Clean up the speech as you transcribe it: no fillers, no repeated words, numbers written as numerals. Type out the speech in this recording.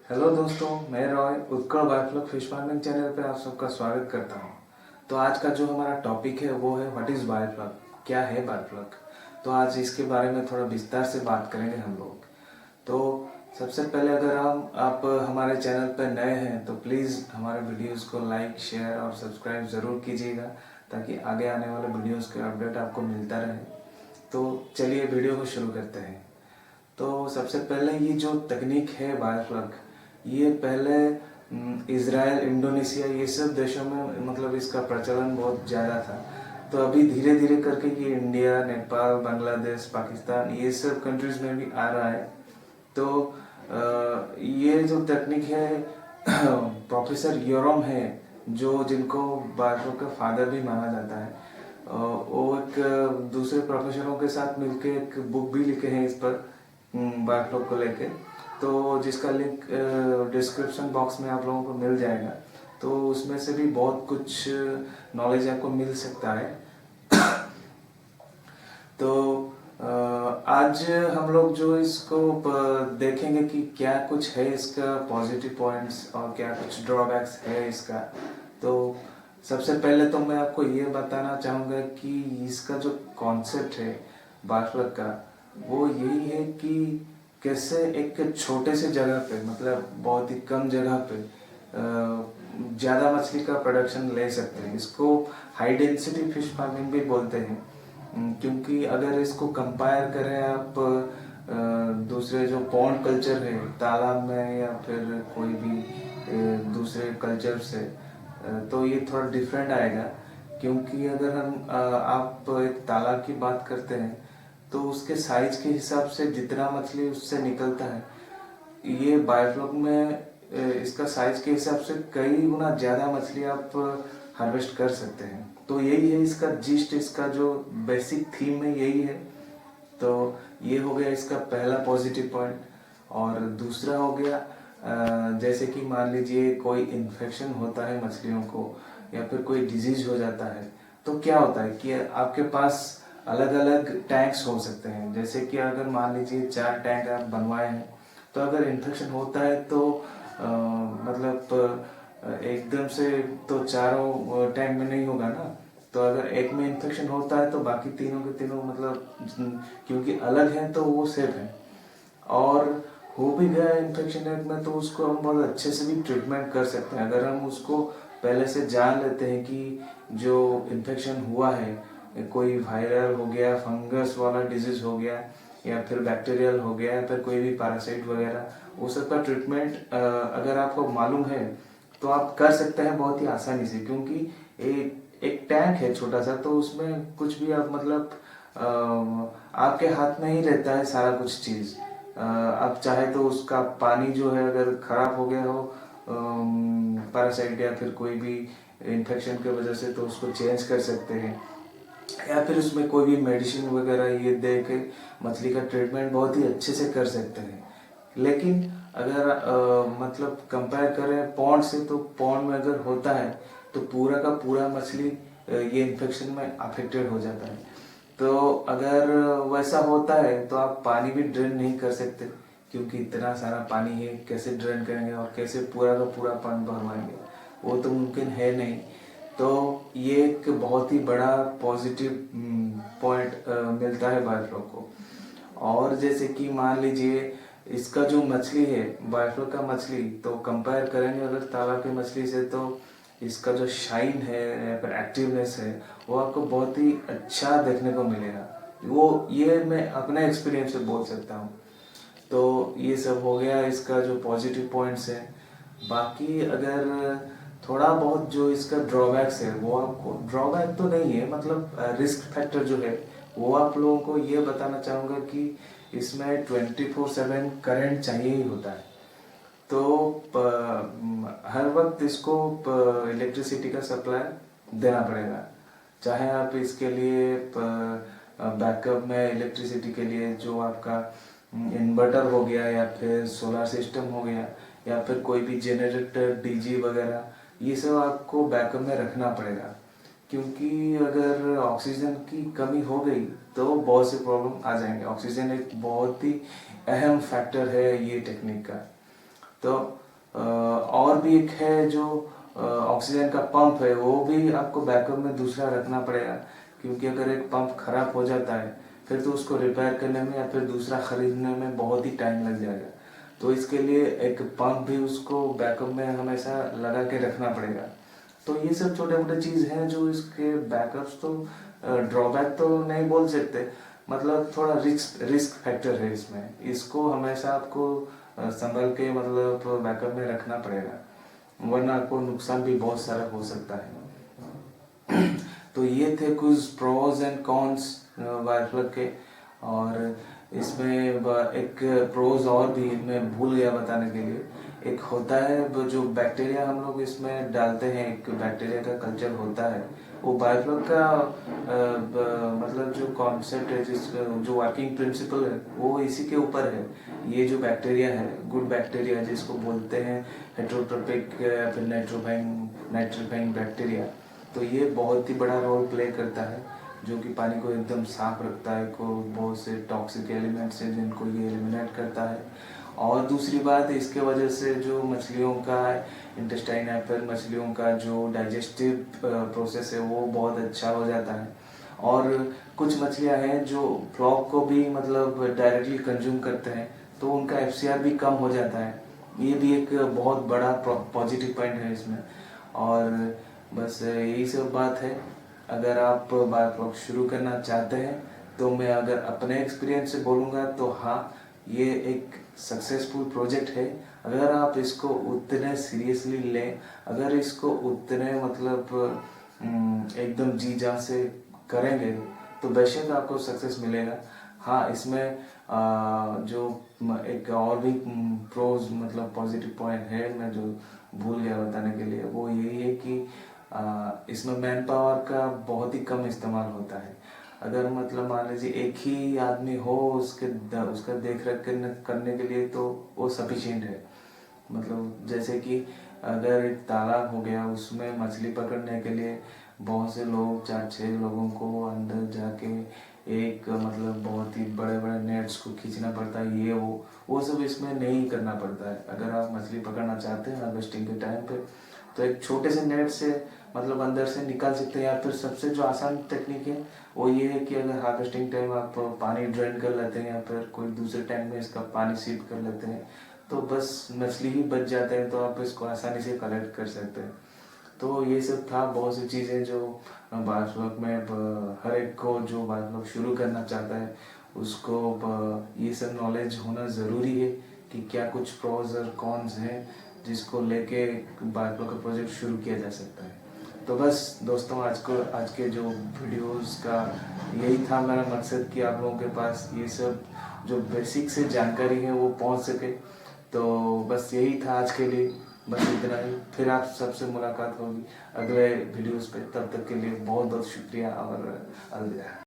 Hello दोस्तों, मैं Roy Utkal biofloc fish farming channel पे आप सबका स्वागत करता हूँ। तो आज का जो हमारा टॉपिक है वो है व्हाट इज़ बायोफ्लॉक, क्या है बायोफ्लॉक। तो आज इसके बारे में थोड़ा विस्तार से बात करेंगे हम लोग। तो सबसे पहले अगर आप हमारे चैनल पर नए हैं तो प्लीज़ हमारे वीडियोस को लाइक, शेयर और सब्सक्राइब ज़रूर कीजिएगा ताकि आगे आने वाले वीडियोस के अपडेट आपको मिलता रहे। तो चलिए वीडियो को शुरू करते हैं। तो सबसे पहले ये जो तकनीक है बायोफ्लॉक, ये पहले इज़राइल, इंडोनेशिया ये सब देशों में मतलब इसका प्रचलन बहुत ज़्यादा था। तो अभी धीरे धीरे करके ये इंडिया, नेपाल, बांग्लादेश, पाकिस्तान ये सब कंट्रीज़ में भी आ रहा है। तो ये जो तकनीक है प्रोफेसर योरम है जो जिनको बायोफ्लॉक का फादर भी माना जाता है। वो एक दूसरे प्रोफेसरों के साथ मिलके एक बुक भी लिखे हैं इस पर बायोफ्लॉक को लेके। तो जिसका लिंक डिस्क्रिप्शन बॉक्स में आप लोगों को मिल जाएगा। तो उसमें से भी बहुत कुछ नॉलेज आपको मिल सकता है। तो आज हम लोग जो इसको देखेंगे कि क्या कुछ है इसका पॉजिटिव पॉइंट्स और क्या कुछ ड्रॉबैक्स है इसका। तो सबसे पहले तो मैं आपको ये बताना चाहूँगा कि इसका जो कॉन्सेप्ट है बायोफ्लॉक का वो यही है कि कैसे एक छोटे से जगह पे मतलब बहुत ही कम जगह पे ज़्यादा मछली का प्रोडक्शन ले सकते हैं। इसको हाई डेंसिटी फिश फार्मिंग भी बोलते हैं। क्योंकि अगर इसको कंपेयर करें आप दूसरे जो पॉन्ड कल्चर है तालाब में या फिर कोई भी दूसरे कल्चर से, तो ये थोड़ा डिफरेंट आएगा। क्योंकि अगर आप एक तालाब की बात करते हैं तो उसके साइज के हिसाब से जितना मछली उससे निकलता है, ये बायोफ्लॉक में इसका साइज के हिसाब से कई गुना ज़्यादा मछली आप हार्वेस्ट कर सकते हैं। तो यही है इसका जिस्ट, इसका जो बेसिक थीम है यही है। तो ये हो गया इसका पहला पॉजिटिव पॉइंट। और दूसरा हो गया जैसे कि मान लीजिए कोई इन्फेक्शन होता है मछलियों को या फिर कोई डिजीज हो जाता है, तो क्या होता है कि आपके पास अलग अलग टैंक्स हो सकते हैं। जैसे कि अगर मान लीजिए 4 टैंक आप बनवाए हैं, तो अगर इन्फेक्शन होता है तो मतलब एकदम से तो चारों टैंक में नहीं होगा ना। तो अगर एक में इन्फेक्शन होता है तो बाकी तीनों के तीनों मतलब क्योंकि अलग हैं तो वो सेफ है। और हो भी गया इन्फेक्शन एक में तो उसको हम बहुत अच्छे से भी ट्रीटमेंट कर सकते हैं अगर हम उसको पहले से जान लेते हैं कि जो इन्फेक्शन हुआ है कोई वायरल हो गया, फंगस वाला डिजीज हो गया या फिर बैक्टीरियल हो गया या फिर कोई भी पैरासाइट वगैरह, वो सब का ट्रीटमेंट अगर आपको मालूम है तो आप कर सकते हैं बहुत ही आसानी से। क्योंकि एक टैंक है छोटा सा, तो उसमें कुछ भी आप मतलब आपके हाथ में ही रहता है सारा कुछ चीज़। आप चाहे तो उसका पानी जो है अगर खराब हो गया हो पैरासाइट या फिर कोई भी इन्फेक्शन की वजह से, तो उसको चेंज कर सकते हैं या फिर उसमें कोई भी मेडिसिन वगैरह ये दे के मछली का ट्रीटमेंट बहुत ही अच्छे से कर सकते हैं। लेकिन अगर मतलब कंपेयर करें पॉन्ड से, तो पॉन्ड में अगर होता है तो पूरा का पूरा मछली ये इन्फेक्शन में अफेक्टेड हो जाता है। तो अगर वैसा होता है तो आप पानी भी ड्रेन नहीं कर सकते, क्योंकि इतना सारा पानी है कैसे ड्रेन करेंगे और कैसे पूरा का पूरा पानी भरवाएंगे, वो तो मुमकिन है नहीं। तो ये एक बहुत ही बड़ा पॉजिटिव पॉइंट मिलता है बायोफ्लॉक को। और जैसे कि मान लीजिए इसका जो मछली है बायोफ्लॉक का मछली, तो कंपेयर करेंगे अगर तालाब की मछली से, तो इसका जो शाइन है या फिर एक्टिवनेस है वो आपको बहुत ही अच्छा देखने को मिलेगा। वो ये मैं अपने एक्सपीरियंस से बोल सकता हूँ। तो ये सब हो गया इसका जो पॉजिटिव पॉइंट्स है। बाकी अगर थोड़ा बहुत जो इसका ड्रॉबैक्स है, वो आपको ड्रॉबैक तो नहीं है, मतलब रिस्क फैक्टर जो है वो आप लोगों को ये बताना चाहूँगा कि इसमें 24/7 करंट चाहिए ही होता है। तो हर वक्त इसको इलेक्ट्रिसिटी का सप्लाई देना पड़ेगा। चाहे आप इसके लिए बैकअप में इलेक्ट्रिसिटी के लिए जो आपका इन्वर्टर हो गया या फिर सोलर सिस्टम हो गया या फिर कोई भी जनरेटर, डीजी वगैरह, ये सब आपको बैकअप में रखना पड़ेगा। क्योंकि अगर ऑक्सीजन की कमी हो गई तो बहुत से प्रॉब्लम आ जाएंगे। ऑक्सीजन एक बहुत ही अहम फैक्टर है ये टेक्निक का। तो और भी एक है जो ऑक्सीजन का पंप है, वो भी आपको बैकअप में दूसरा रखना पड़ेगा, क्योंकि अगर एक पंप खराब हो जाता है फिर तो उसको रिपेयर करने में या फिर दूसरा खरीदने में बहुत ही टाइम लग जाएगा। तो इसके लिए एक पंप भी उसको बैकअप में हमेशा लगा के रखना पड़ेगा। तो ये सब छोटे मोटे चीज़ हैं जो इसके बैकअप्स, तो ड्रॉबैक तो नहीं बोल सकते, मतलब थोड़ा रिस्क फैक्टर है इसमें, इसको हमेशा आपको संभल के मतलब बैकअप में रखना पड़ेगा, वरना आपको नुकसान भी बहुत सारा हो सकता है। तो ये थे कुछ pros and cons wire plug के। और इसमें एक प्रोज और भी मैं भूल गया बताने के लिए, एक होता है वो जो बैक्टीरिया हम लोग इसमें डालते हैं, एक बैक्टीरिया का कल्चर होता है, वो वायर प्लग का मतलब जो कॉन्सेप्ट है, जिस जो वर्किंग प्रिंसिपल है वो इसी के ऊपर है। ये जो बैक्टीरिया है, गुड बैक्टीरिया जिसको बोलते हैं हेट्रोट्रोपिक या फिर नाइट्रोफाइंग बैक्टीरिया, तो ये बहुत ही बड़ा रोल प्ले करता है, जो कि पानी को एकदम साफ रखता है, को बहुत से टॉक्सिक एलिमेंट्स हैं जिनको ये एलिमिनेट करता है। और दूसरी बात, इसके वजह से जो मछलियों का इंटेस्टाइन या फिर मछलियों का जो डाइजेस्टिव प्रोसेस है वो बहुत अच्छा हो जाता है। और कुछ मछलियां हैं जो फ्लॉक को भी मतलब डायरेक्टली कंज्यूम करते हैं, तो उनका एफसीआर भी कम हो जाता है। ये भी एक बहुत बड़ा पॉजिटिव पॉइंट है इसमें। और बस यही सब बात है। अगर आप बायोफ्लॉक शुरू करना चाहते हैं तो मैं अगर अपने एक्सपीरियंस से बोलूँगा तो हाँ, ये एक सक्सेसफुल प्रोजेक्ट है। अगर आप इसको उतने सीरियसली लें, अगर इसको उतने मतलब एकदम जी जान से करेंगे तो बेशक आपको सक्सेस मिलेगा। हाँ, इसमें जो एक और भी प्रोज मतलब पॉजिटिव पॉइंट है, मैं जो भूल गया बताने के लिए, वो यही है कि इसमें मैन पावर का बहुत ही कम इस्तेमाल होता है। अगर मतलब मान लीजिए एक ही आदमी हो उसका देख रेख करने के लिए, तो वो सफिशिएंट है। मतलब जैसे कि अगर एक तालाब हो गया, उसमें मछली पकड़ने के लिए बहुत से लोग, 4-6 लोगों को अंदर जाके एक मतलब बहुत ही बड़े बड़े नेट्स को खींचना पड़ता है, ये वो सब इसमें नहीं करना पड़ता है। अगर आप मछली पकड़ना चाहते हैं हार्वेस्टिंग के टाइम पे, तो एक छोटे से नेट से मतलब अंदर से निकाल सकते हैं। या फिर सबसे जो आसान टेक्निक है वो ये है कि अगर हार्वेस्टिंग टाइम आप पानी ड्रेन कर लेते हैं या फिर कोई दूसरे टैंक में इसका पानी सीप कर लेते हैं, तो बस मछली ही बच जाते हैं, तो आप इसको आसानी से कलेक्ट कर सकते हैं। तो ये सब था, बहुत सी चीज़ें जो बायोफ्लॉक में हर एक को जो बायोफ्लॉक शुरू करना चाहता है उसको ये सब नॉलेज होना ज़रूरी है कि क्या कुछ प्रोज और कॉन्स हैं जिसको लेके बायोफ्लॉक का प्रोजेक्ट शुरू किया जा सकता है। तो बस दोस्तों, आज के जो वीडियोस का यही था मेरा मकसद कि आप लोगों के पास ये सब जो बेसिक से जानकारी है वो पहुंच सके। तो बस यही था आज के लिए, बस इतना ही। फिर आप सबसे मुलाकात होगी अगले वीडियोस पे, तब तक के लिए बहुत बहुत शुक्रिया और अलविदा।